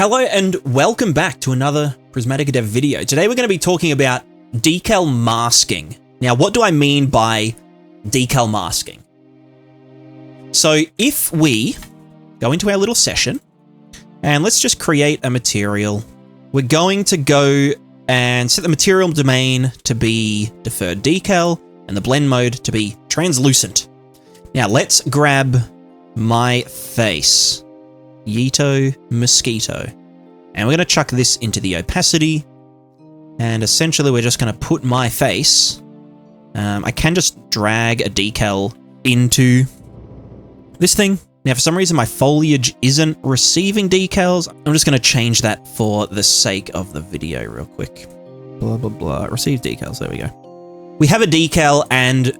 Hello and welcome back to another Prismatic Dev video. Today we're going to be talking about decal masking. Now, what do I mean by decal masking? So if we go into our little session and let's just create a material, we're going to go and set the material domain to be deferred decal and the blend mode to be translucent. Now let's grab my face, Yeeto Mosquito, and we're going to chuck this into the opacity, and essentially we're just going to put my face. I can just drag a decal into this thing. Now for some reason my foliage isn't receiving decals. I'm just going to change that for the sake of the video real quick. Blah blah blah, receive decals, there we go. We have a decal and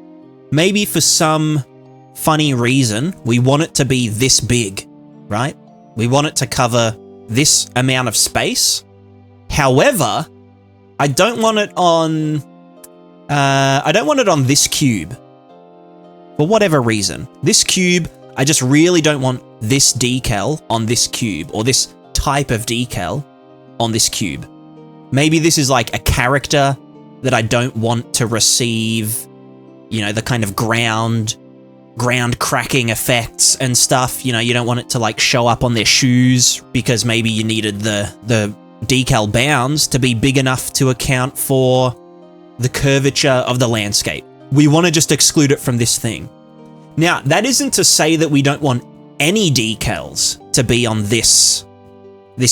maybe for some funny reason we want it to be this big, right? We want it to cover this amount of space. However, I don't want it on this cube. For whatever reason. This cube, I just really don't want this decal on this cube, or this type of decal on this cube. Maybe this is like a character that I don't want to receive, you know, the kind of ground cracking effects and stuff. You know, you don't want it to like show up on their shoes because maybe you needed the decal bounds to be big enough to account for the curvature of the landscape. We want to just exclude it from this thing. Now, that isn't to say that we don't want any decals to be on this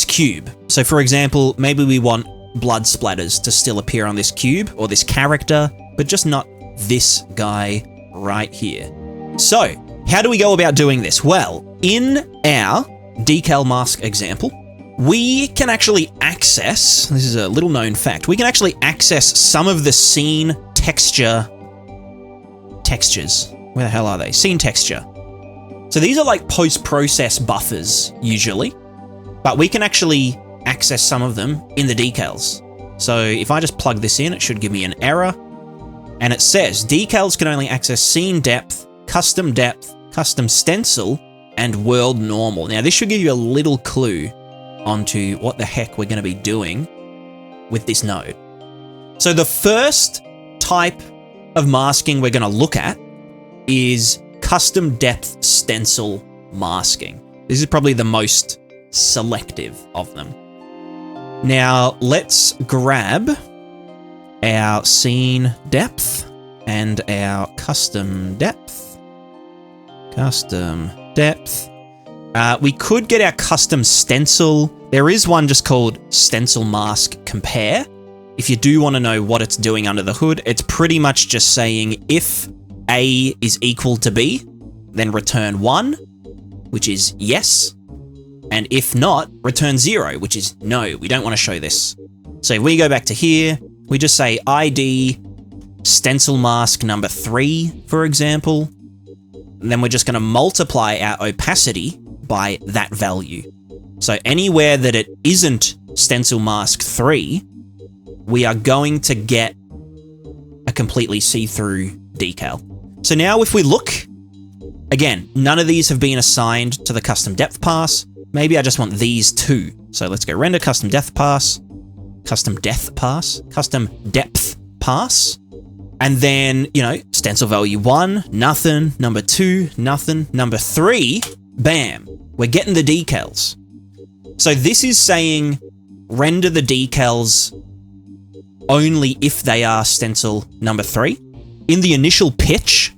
cube. So for example, maybe we want blood splatters to still appear on this cube or this character, but just not this guy right here. So, how do we go about doing this? Well, in our decal mask example, we can actually access, this is a little known fact, we can actually access some of the scene textures. Where the hell are they? Scene texture. So these are like post-process buffers, usually, but we can actually access some of them in the decals. So if I just plug this in, it should give me an error, and it says, decals can only access scene depth, custom stencil, and world normal. Now this should give you a little clue onto what the heck we're going to be doing with this node. So the first type of masking we're going to look at is custom depth stencil masking. This is probably the most selective of them. Now let's grab our scene depth and our custom depth. We could get our custom stencil. There is one just called Stencil Mask Compare. If you do want to know what it's doing under the hood, it's pretty much just saying if A is equal to B, then return 1, which is yes. And if not, return 0, which is no, we don't want to show this. So if we go back to here, we just say ID stencil mask number 3, for example. And then we're just going to multiply our opacity by that value. So anywhere that it isn't stencil mask 3, we are going to get a completely see-through decal. So now if we look, again, none of these have been assigned to the custom depth pass. Maybe I just want these two. So let's go render custom depth pass, custom depth pass. And then, you know, stencil value 1, nothing. Number 2, nothing. Number 3, bam, we're getting the decals. So this is saying render the decals only if they are stencil number 3. In the initial pitch,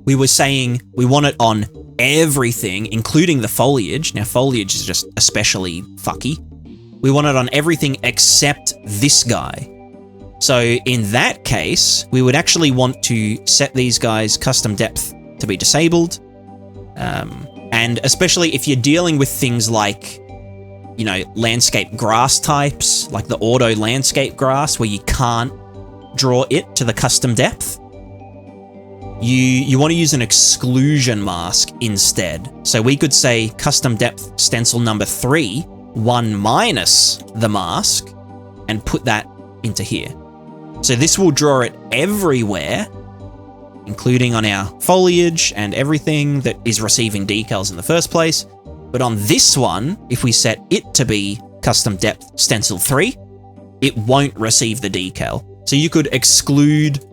we were saying we want it on everything, including the foliage. Now, foliage is just especially fucky. We want it on everything except this guy. So in that case, we would actually want to set these guys custom depth to be disabled. And especially if you're dealing with things like, you know, landscape grass types, like the auto landscape grass, where you can't draw it to the custom depth, you want to use an exclusion mask instead. So we could say custom depth stencil number 3, 1 minus the mask, and put that into here. So this will draw it everywhere, including on our foliage and everything that is receiving decals in the first place. But on this one, if we set it to be custom depth stencil 3, it won't receive the decal. So you could exclude,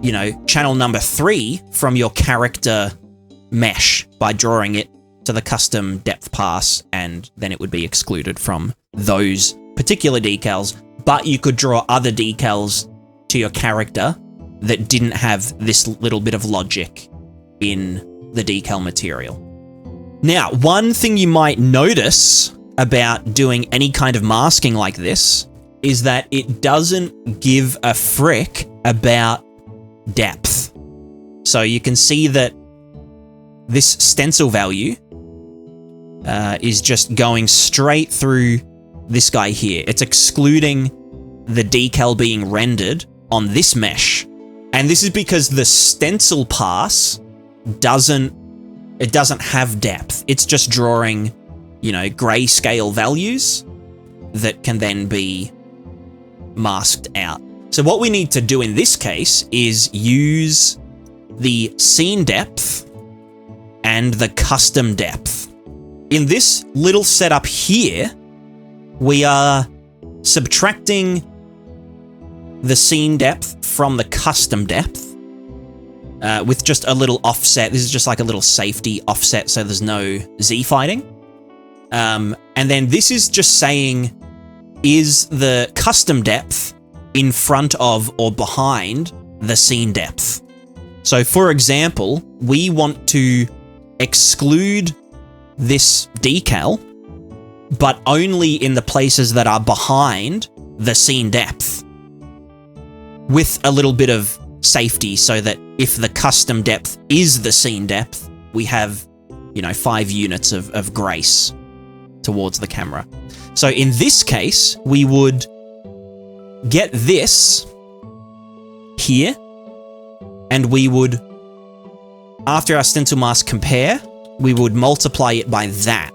you know, channel number 3 from your character mesh by drawing it to the custom depth pass, and then it would be excluded from those particular decals. But you could draw other decals to your character that didn't have this little bit of logic in the decal material. Now, one thing you might notice about doing any kind of masking like this is that it doesn't give a frick about depth. So you can see that this stencil value is just going straight through this guy here. It's excluding the decal being rendered on this mesh. And this is because the stencil pass doesn't have depth. It's just drawing, you know, grayscale values that can then be masked out. So what we need to do in this case is use the scene depth and the custom depth. In this little setup here, we are subtracting the scene depth from the custom depth with just a little offset. This is just like a little safety offset, so there's no Z fighting. And then this is just saying, is the custom depth in front of or behind the scene depth? So for example, we want to exclude this decal, but only in the places that are behind the scene depth, with a little bit of safety so that if the custom depth is the scene depth, we have, you know, 5 units of grace towards the camera. So in this case, we would get this here, and we would, after our stencil mask compare, we would multiply it by that.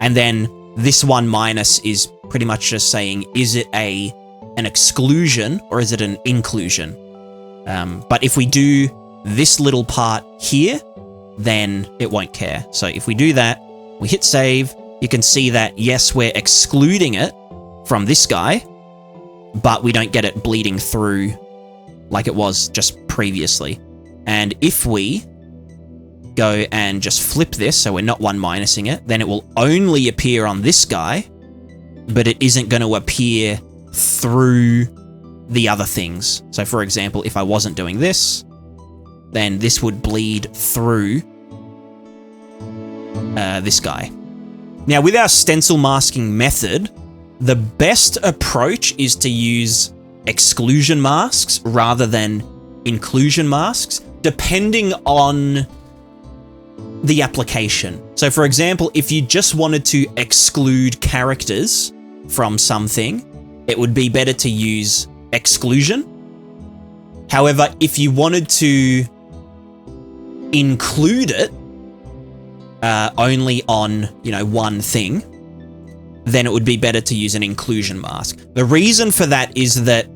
And then this 1 minus is pretty much just saying, is it an exclusion or is it an inclusion? But if we do this little part here, then it won't care. So if we do that, we hit save, you can see that, yes, we're excluding it from this guy, but we don't get it bleeding through like it was just previously. And if we go and just flip this, so we're not 1 minusing it, then it will only appear on this guy, but it isn't going to appear through the other things. So for example, if I wasn't doing this, then this would bleed through this guy. Now, with our stencil masking method, the best approach is to use exclusion masks rather than inclusion masks, depending on the application. So for example, if you just wanted to exclude characters from something, it would be better to use exclusion. However, if you wanted to include it only on, you know, one thing, then it would be better to use an inclusion mask. The reason for that is that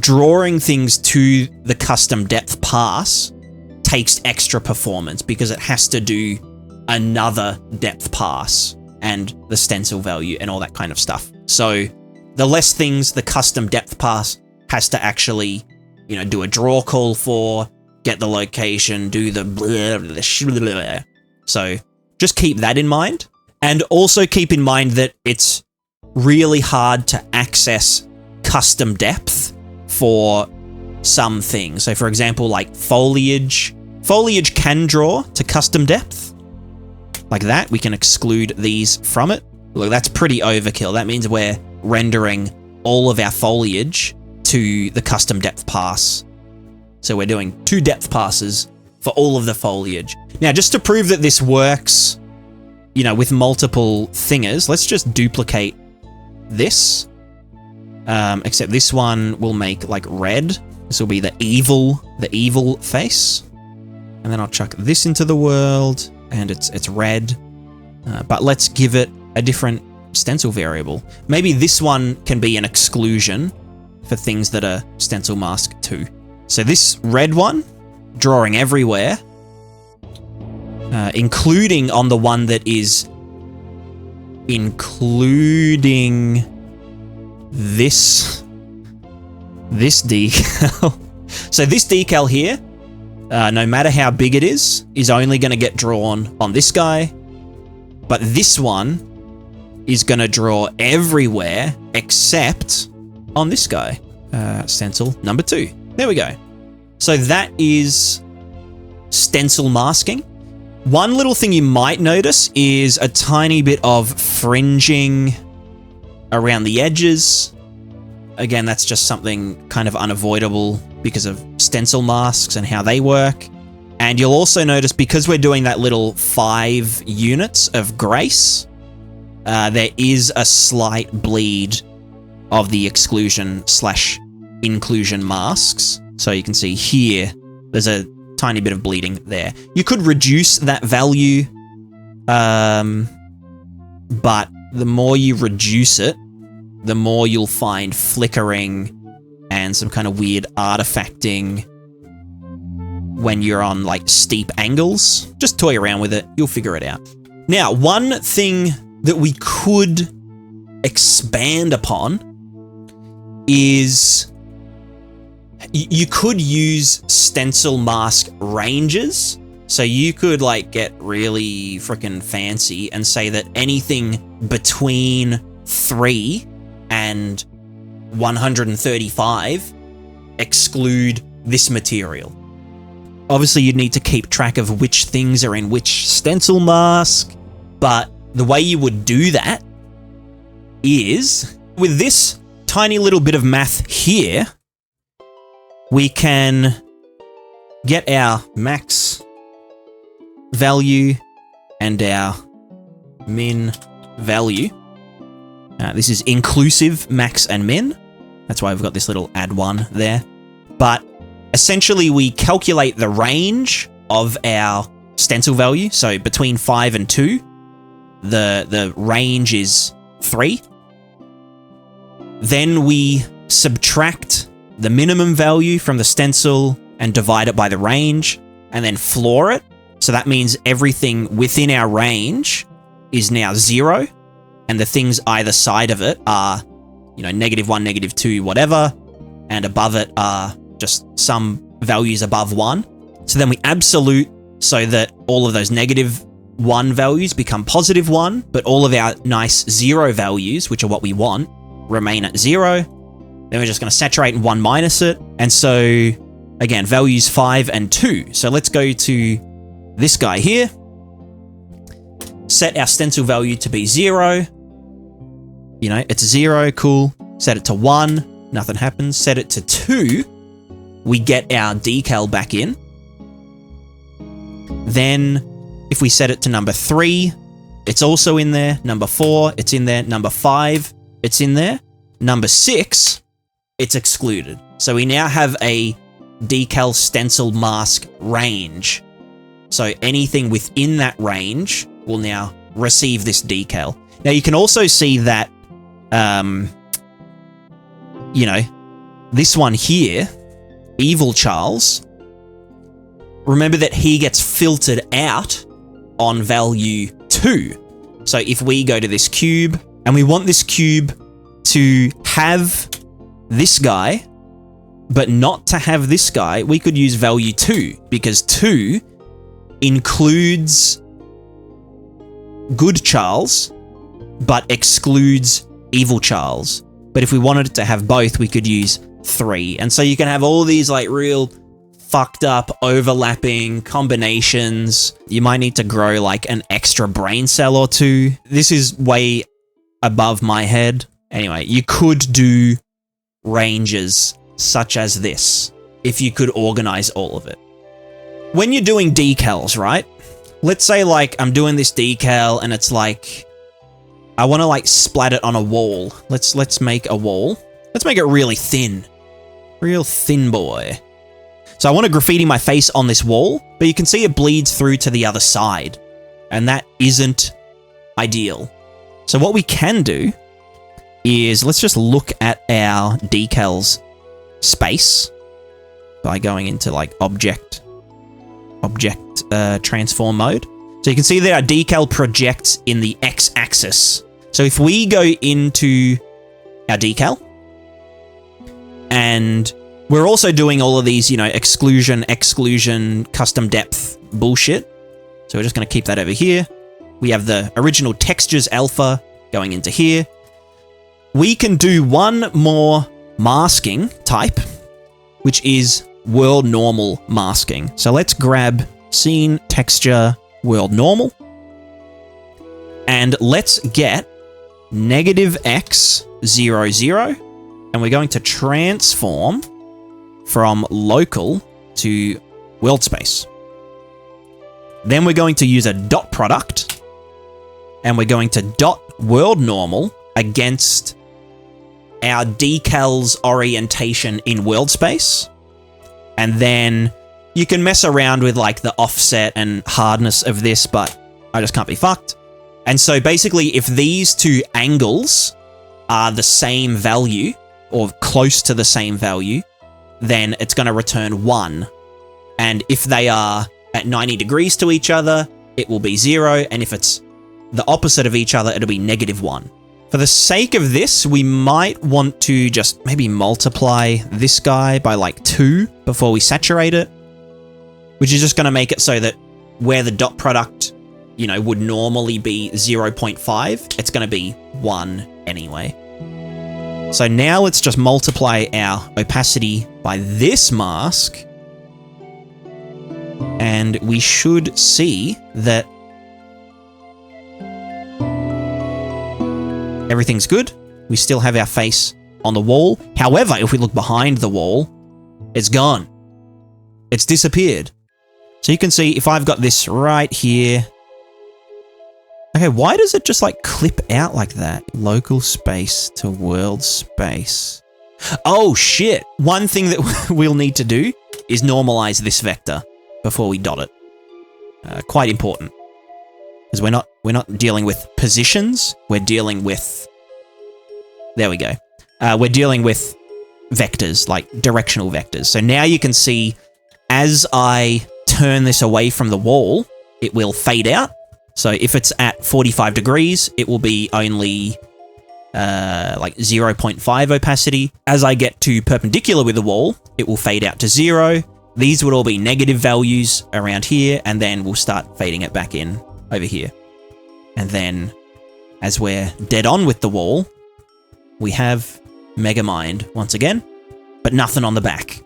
drawing things to the custom depth pass takes extra performance because it has to do another depth pass and the stencil value and all that kind of stuff. So the less things the custom depth pass has to actually, you know, do a draw call for, get the location, do the blah, blah, blah. So just keep that in mind. And also keep in mind that it's really hard to access custom depth for some things. So for example, like foliage. Foliage can draw to custom depth. Like that, we can exclude these from it. Look, that's pretty overkill. That means we're rendering all of our foliage to the custom depth pass. So we're doing 2 depth passes for all of the foliage. Now, just to prove that this works, you know, with multiple thingers, let's just duplicate this. Except this one will make like red. This will be the evil face. And then I'll chuck this into the world, and it's red. But let's give it a different stencil variable. Maybe this one can be an exclusion for things that are stencil mask 2. So this red one, drawing everywhere, including on the one that is including this decal. So this decal here, no matter how big it is only going to get drawn on this guy. But this one is going to draw everywhere except on this guy. Stencil number 2. There we go. So that is stencil masking. One little thing you might notice is a tiny bit of fringing around the edges. Again, that's just something kind of unavoidable because of stencil masks and how they work. And you'll also notice, because we're doing that little 5 units of grace, there is a slight bleed of the exclusion/inclusion masks. So you can see here, there's a tiny bit of bleeding there. You could reduce that value, but the more you reduce it, the more you'll find flickering and some kind of weird artifacting when you're on like steep angles. Just toy around with it, you'll figure it out. Now, one thing that we could expand upon is you could use stencil mask ranges. So you could like get really freaking fancy and say that anything between 3 and 135 exclude this material. Obviously, you'd need to keep track of which things are in which stencil mask, but the way you would do that is with this tiny little bit of math here, we can get our max value and our min value. This is inclusive max and min. That's why we've got this little add 1 there. But essentially, we calculate the range of our stencil value. So between 5 and 2, the range is 3. Then we subtract the minimum value from the stencil and divide it by the range, and then floor it. So that means everything within our range is now 0, and the things either side of it are, you know, -1, -2, whatever, and above it are just some values above 1. So then we absolute so that all of those -1 values become +1, but all of our nice 0 values, which are what we want, remain at 0. Then we're just going to saturate and 1 minus it. And so, again, values 5 and 2. So let's go to this guy here. Set our stencil value to be 0. You know, it's 0, cool. Set it to 1, nothing happens. Set it to 2, we get our decal back in. Then, if we set it to number 3, it's also in there. Number 4, it's in there. Number 5, it's in there. Number 6, it's excluded. So we now have a decal stencil mask range. So anything within that range will now receive this decal. Now you can also see that, you know, this one here, Evil Charles, remember that he gets filtered out on value 2. So if we go to this cube and we want this cube to have this guy, but not to have this guy, we could use value 2, because 2 includes good Charles, but excludes evil Charles. But if we wanted it to have both, we could use 3. And so you can have all these like real fucked up overlapping combinations. You might need to grow like an extra brain cell or 2. This is way above my head. Anyway, you could do ranges such as this if you could organize all of it. When you're doing decals, right? Let's say like I'm doing this decal and it's like I want to like splat it on a wall. Let's make a wall. Let's make it really thin. Real thin boy. So I want to graffiti my face on this wall, but you can see it bleeds through to the other side, and that isn't ideal. So what we can do is let's just look at our decals space by going into like object transform mode. So you can see that our decal projects in the x-axis. So if we go into our decal, and we're also doing all of these, you know, exclusion, custom depth bullshit. So we're just going to keep that over here. We have the original textures alpha going into here. We can do one more masking type, which is world normal masking. So let's grab scene, texture, world normal. And let's get -x 0, 0. And we're going to transform from local to world space. Then we're going to use a dot product, and we're going to dot world normal against our decals orientation in world space. And then you can mess around with like the offset and hardness of this, but I just can't be fucked. And so basically, if these two angles are the same value or close to the same value, then it's going to return 1. And if they are at 90 degrees to each other, it will be 0. And if it's the opposite of each other, it'll be -1. For the sake of this, we might want to just maybe multiply this guy by like 2 before we saturate it, which is just going to make it so that where the dot product, you know, would normally be 0.5, it's going to be 1 anyway. So now let's just multiply our opacity by this mask, and we should see that everything's good. We still have our face on the wall. However, if we look behind the wall, it's gone. It's disappeared. So you can see if I've got this right here. Okay, why does it just like clip out like that? Local space to world space. Oh shit. One thing that we'll need to do is normalize this vector before we dot it. Quite important. Because we're not dealing with positions, we're dealing with, there we go. We're dealing with vectors, like directional vectors. So now you can see as I turn this away from the wall, it will fade out. So if it's at 45 degrees, it will be only like 0.5 opacity. As I get to perpendicular with the wall, it will fade out to 0. These would all be negative values around here, and then we'll start fading it back in over here. And then as we're dead on with the wall, we have Megamind once again, but nothing on the back.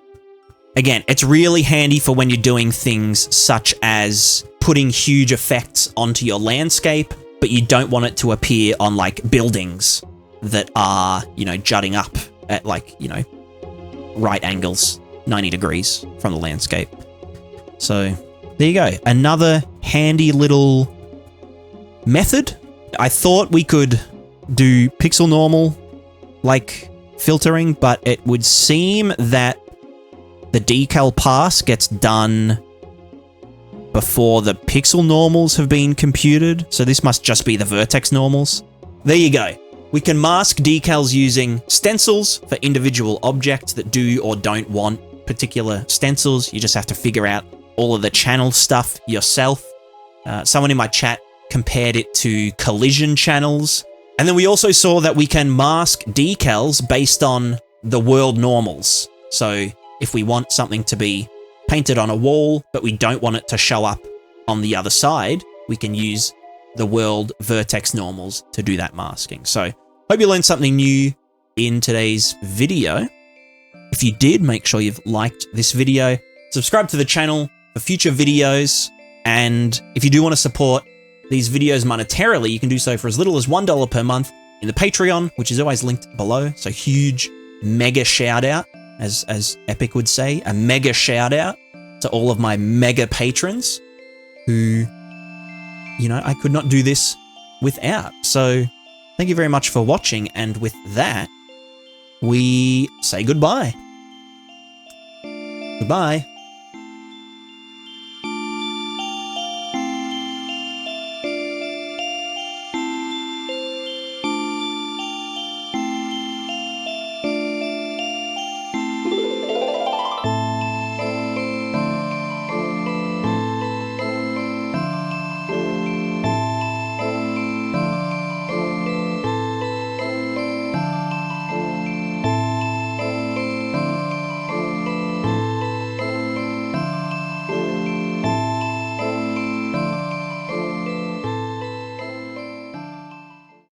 Again, it's really handy for when you're doing things such as putting huge effects onto your landscape, but you don't want it to appear on like buildings that are, you know, jutting up at like, you know, right angles, 90 degrees from the landscape. So there you go. Another handy little method. I thought we could do pixel normal like filtering, but it would seem that the decal pass gets done before the pixel normals have been computed. So this must just be the vertex normals. There you go. We can mask decals using stencils for individual objects that do or don't want particular stencils. You just have to figure out all of the channel stuff yourself. Someone in my chat compared it to collision channels. And then we also saw that we can mask decals based on the world normals. So if we want something to be painted on a wall, but we don't want it to show up on the other side, we can use the world vertex normals to do that masking. So hope you learned something new in today's video. If you did, make sure you've liked this video, subscribe to the channel for future videos, and if you do want to support these videos monetarily, you can do so for as little as $1 per month in the Patreon, which is always linked below. So huge mega shout out, as Epic would say, a mega shout out to all of my mega patrons who, you know, I could not do this without. So thank you very much for watching, and with that, we say goodbye. Goodbye.